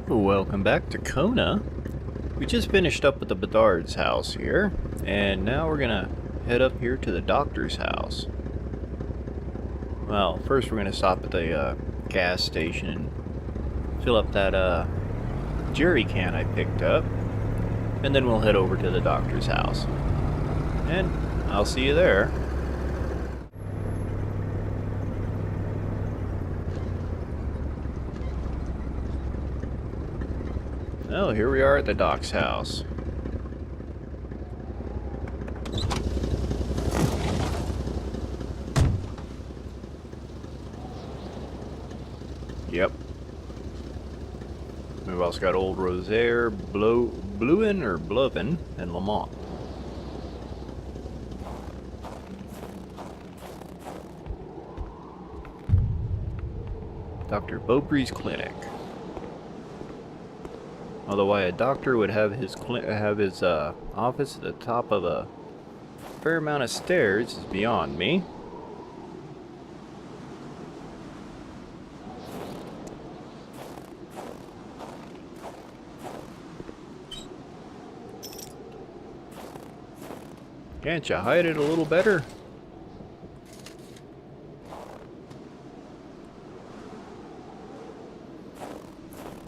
Welcome back to Kona. We just finished up with the Bedard's house here, and now we're gonna head up here to the doctor's house. Well, first we're gonna stop at the gas station and fill up that jerry can I picked up, and then we'll head over to the doctor's house. And I'll see you there. Well, here we are at the doc's house. Yep. We've also got old Rosaire, Bluin, and Lamont. Dr. Beaupré's clinic. Although why a doctor would have his office at the top of a fair amount of stairs is beyond me. Can't you hide it a little better?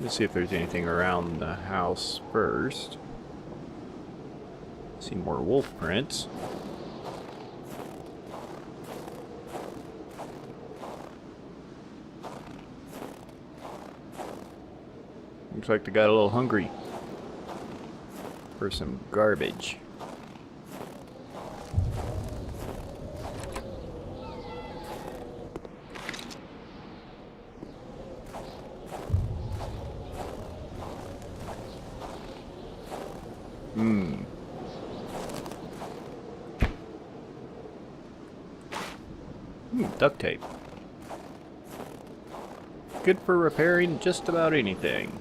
Let's see if there's anything around the house first. See more wolf prints. Looks like they got a little hungry for some garbage. Duct tape. Good for repairing just about anything.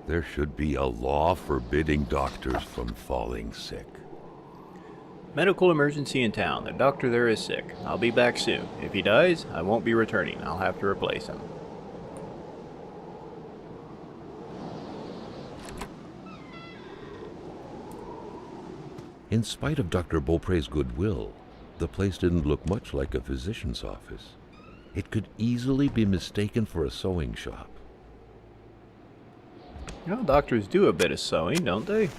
There should be a law forbidding doctors from falling sick. Medical emergency in town. The doctor there is sick. I'll be back soon. If he dies, I won't be returning. I'll have to replace him. In spite of Dr. Beaupré's goodwill, the place didn't look much like a physician's office. It could easily be mistaken for a sewing shop. You know, doctors do a bit of sewing, don't they?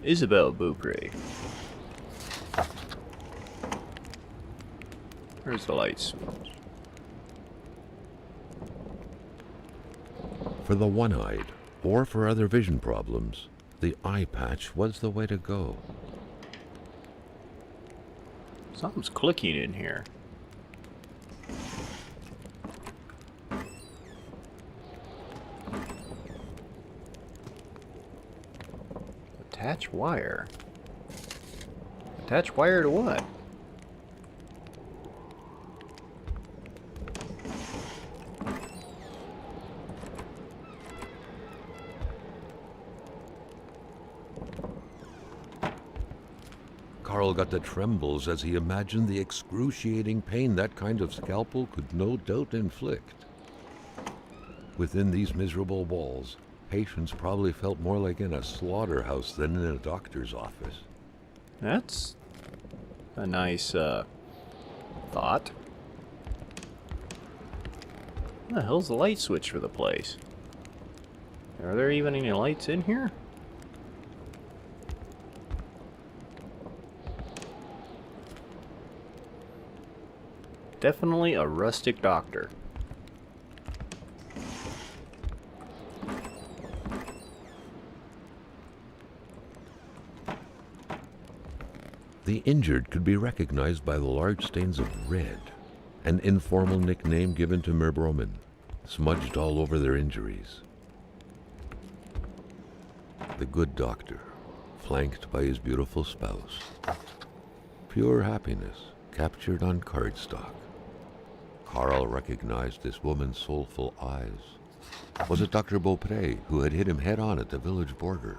Isabelle Beaupré. Where's the light switch? For the one-eyed, or for other vision problems, the eye patch was the way to go. Something's clicking in here. Attach wire. Attach wire to what? Carl got the trembles as he imagined the excruciating pain that kind of scalpel could no doubt inflict. Within these miserable walls, patients probably felt more like in a slaughterhouse than in a doctor's office. That's a nice thought. What the hell's the light switch for the place? Are there even any lights in here? Definitely a rustic doctor. The injured could be recognized by the large stains of red, an informal nickname given to Merbromen, smudged all over their injuries. The good doctor, flanked by his beautiful spouse. Pure happiness, captured on cardstock. Carl recognized this woman's soulful eyes, Was it Dr. Beaupre who had hit him head-on at the village border?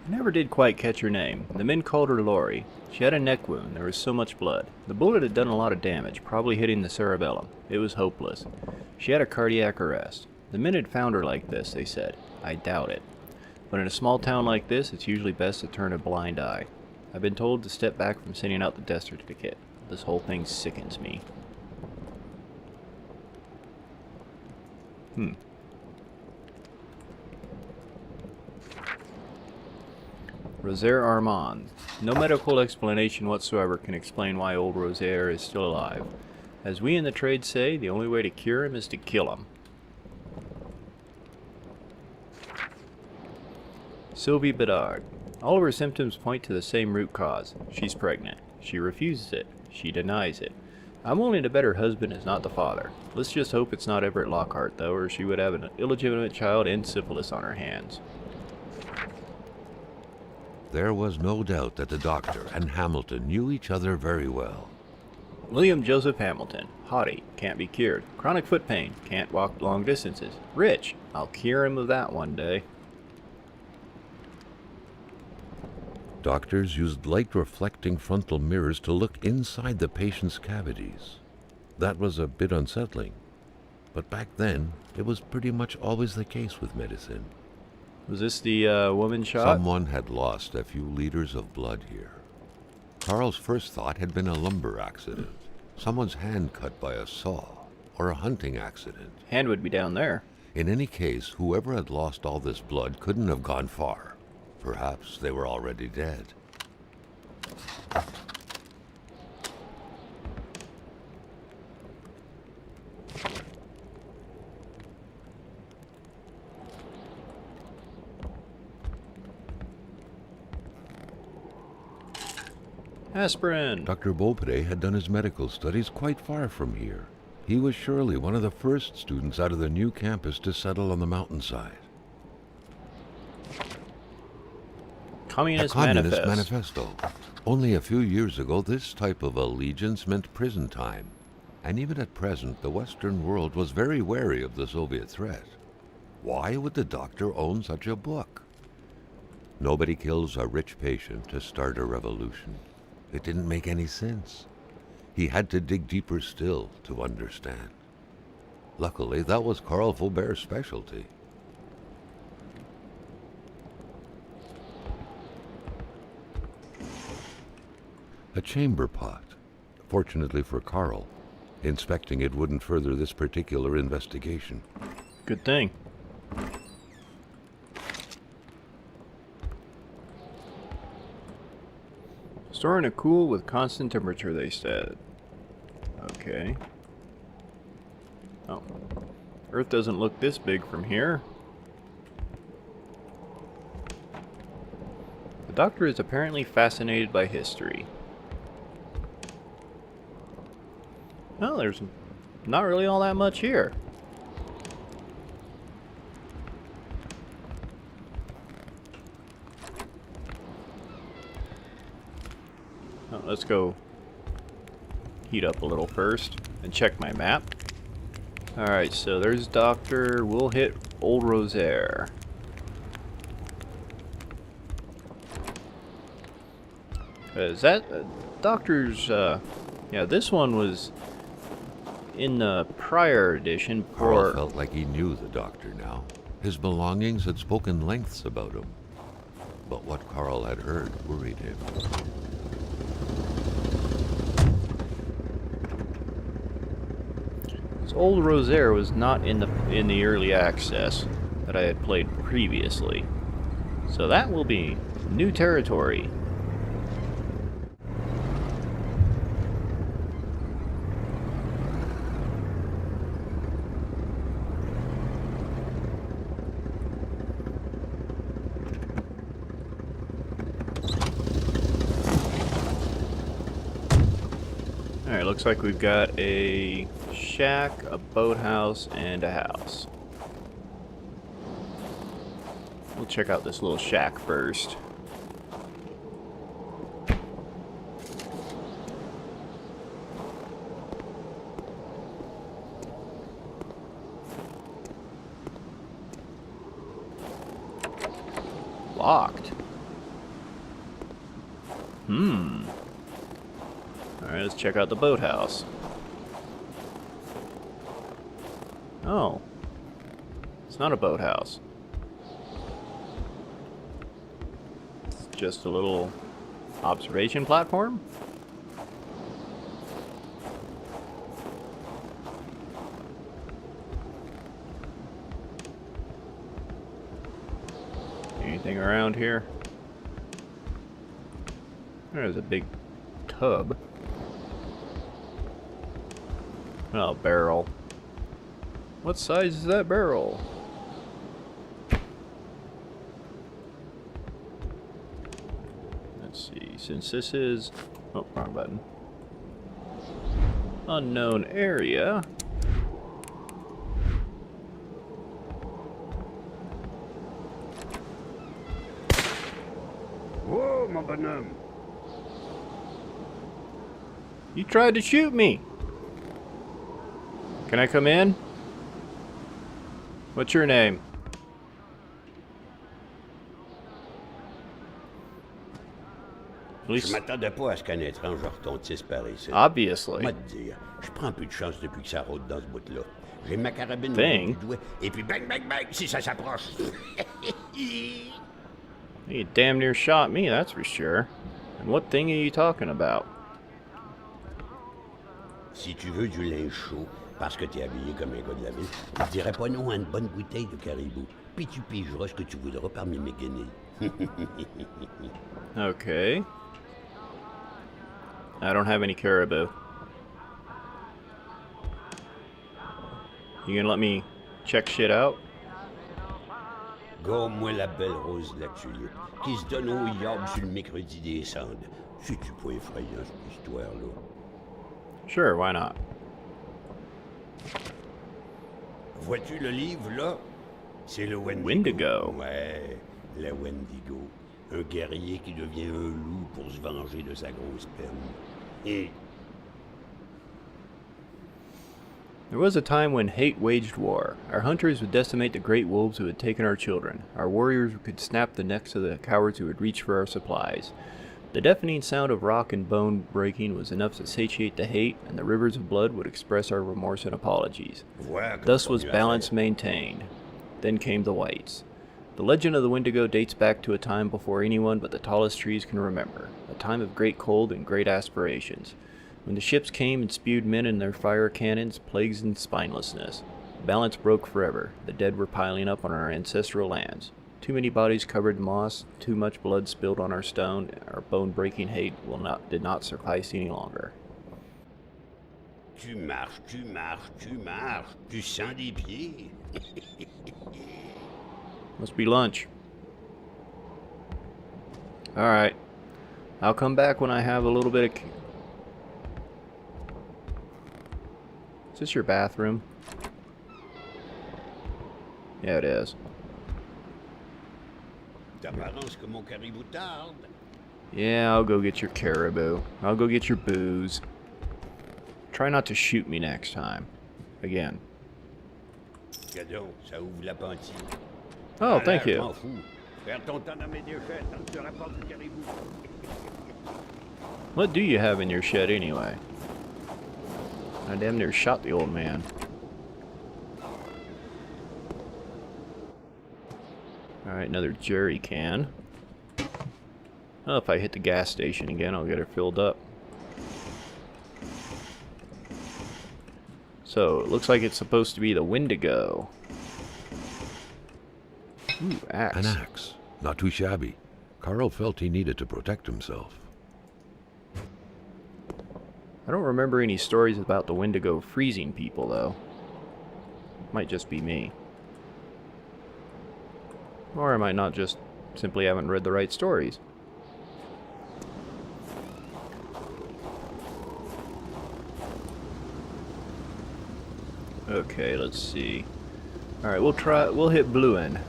I never did quite catch her name. The men called her Lori. She had a neck wound. There was so much blood. The bullet had done a lot of damage, probably hitting the cerebellum. It was hopeless. She had a cardiac arrest. The men had found her like this, they said. I doubt it. But in a small town like this, it's usually best to turn a blind eye. I've been told to step back from sending out the death certificate. This whole thing sickens me. Rosaire Armand. No medical explanation whatsoever can explain why old Rosaire is still alive. As we in the trade say, the only way to cure him is to kill him. Sylvie Bedard. All of her symptoms point to the same root cause. She's pregnant. She refuses it. She denies it. I'm willing to bet her husband is not the father. Let's just hope it's not Everett Lockhart, though, or she would have an illegitimate child and syphilis on her hands. There was no doubt that the doctor and Hamilton knew each other very well. William Joseph Hamilton. Haughty. Can't be cured. Chronic foot pain. Can't walk long distances. Rich. I'll cure him of that one day. Doctors used light-reflecting frontal mirrors to look inside the patient's cavities. That was a bit unsettling. But back then, it was pretty much always the case with medicine. Was this the woman shot? Someone had lost a few liters of blood here. Carl's first thought had been a lumber accident. Someone's hand cut by a saw, or a hunting accident. Hand would be down there. In any case, whoever had lost all this blood couldn't have gone far. Perhaps they were already dead. Aspirin. Dr. Beaupre had done his medical studies quite far from here. He was surely one of the first students out of the new campus to settle on the mountainside. Communist A Communist Manifesto. Manifesto. Only a few years ago, this type of allegiance meant prison time. And even at present, the Western world was very wary of the Soviet threat. Why would the doctor own such a book? Nobody kills a rich patient to start a revolution. It didn't make any sense. He had to dig deeper still to understand. Luckily, that was Carl Faubert's specialty. A chamber pot. Fortunately for Carl, inspecting it wouldn't further this particular investigation. Good thing. Storing a cool with constant temperature, they said. Okay. Oh. Earth doesn't look this big from here. The doctor is apparently fascinated by history. Well, there's not really all that much here. Oh, let's go heat up a little first and check my map. Alright, so there's Doctor. We'll hit Old Rosaire. Is that Doctor's, yeah, this one was in the prior edition. Carl felt like he knew the doctor now. His belongings had spoken lengths about him. But what Carl had heard worried him. Old Rosaire was not in the early access that I had played previously, so that will be new territory. Alright, looks like we've got a shack, a boathouse, and a house. We'll check out this little shack first. locked. Alright, let's check out the boathouse. Oh. It's not a boathouse. It's just a little observation platform? Anything around here? There's a big tub. Oh, barrel. What size is that barrel? Let's see. Since this is... Oh, wrong button. Unknown area. Whoa, mon bonhomme. You tried to shoot me. Can I come in? What's your name? At Je least, m'attendais pas à ce qu'un étrange retontisse par ici. obviously. Moi te dire, je prends plus de chance depuis que ça rôde dans ce bout-là. J'ai ma carabine au Thing? bout du doigt, et puis bang, bang, bang, si ça s'approche. You damn near shot me, that's for sure. And what thing are you talking about? Si tu veux du linge chaud, parce que t'es habillé comme un gars de la ville, je dirais pas non à une bonne bouteille de caribou. Puis tu pigeras ce que tu voudras parmi mes guenilles. Okay. I don't have any caribou. You gonna let me check shit out? Gomme-moi la belle rose de la tulipe, qui se donne au yard sur le mercredi des cendres. C'est-tu pas effrayant, cette histoire-là? Sure, why not? Vois-tu le livre, là? C'est le Wendigo. Wendigo? Ouais, le Wendigo. Un guerrier qui devient un loup pour se venger de sa grosse peine. Et There was a time when hate waged war. Our hunters would decimate the great wolves who had taken our children. Our warriors could snap the necks of the cowards who would reach for our supplies. The deafening sound of rock and bone breaking was enough to satiate the hate, and the rivers of blood would express our remorse and apologies. voilà comme Thus pas was mieux à balance faire. maintained. Then came the whites. The legend of the Wendigo dates back to a time before anyone but the tallest trees can remember, a time of great cold and great aspirations. When the ships came and spewed men in their fire cannons, plagues and spinelessness. Balance broke forever. The dead were piling up on our ancestral lands. Too many bodies covered in moss, too much blood spilled on our stone, our bone-breaking hate did not suffice any longer. Tu marches, tu marches, tu marches. Tu sens des pieds. Must be lunch. Alright. I'll come back when I have a little bit of... Is this your bathroom? Yeah, it is. D'apparence que mon caribou tarde. Yeah, I'll go get your caribou. I'll go get your booze. Try not to shoot me next time. Again. Gadon, ça ouvre l'appentis. Oh, Ah, thank là, je you. m'en fous. Perds ton temps dans mes déchets tant que tu rapportes du caribou. What do you have in your shed anyway? I damn near shot the old man. Alright, another jerry can. Oh, if I hit the gas station again, I'll get it filled up. So, it looks like it's supposed to be the Wendigo. Ooh, axe. An axe. Not too shabby. Carl felt he needed to protect himself. I don't remember any stories about the Wendigo freezing people, though. Might just be me. Or I might not just simply haven't read the right stories. Okay, let's see. Alright, we'll hit Bluin.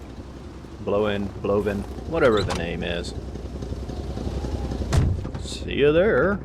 Blowin, whatever the name is. See you there.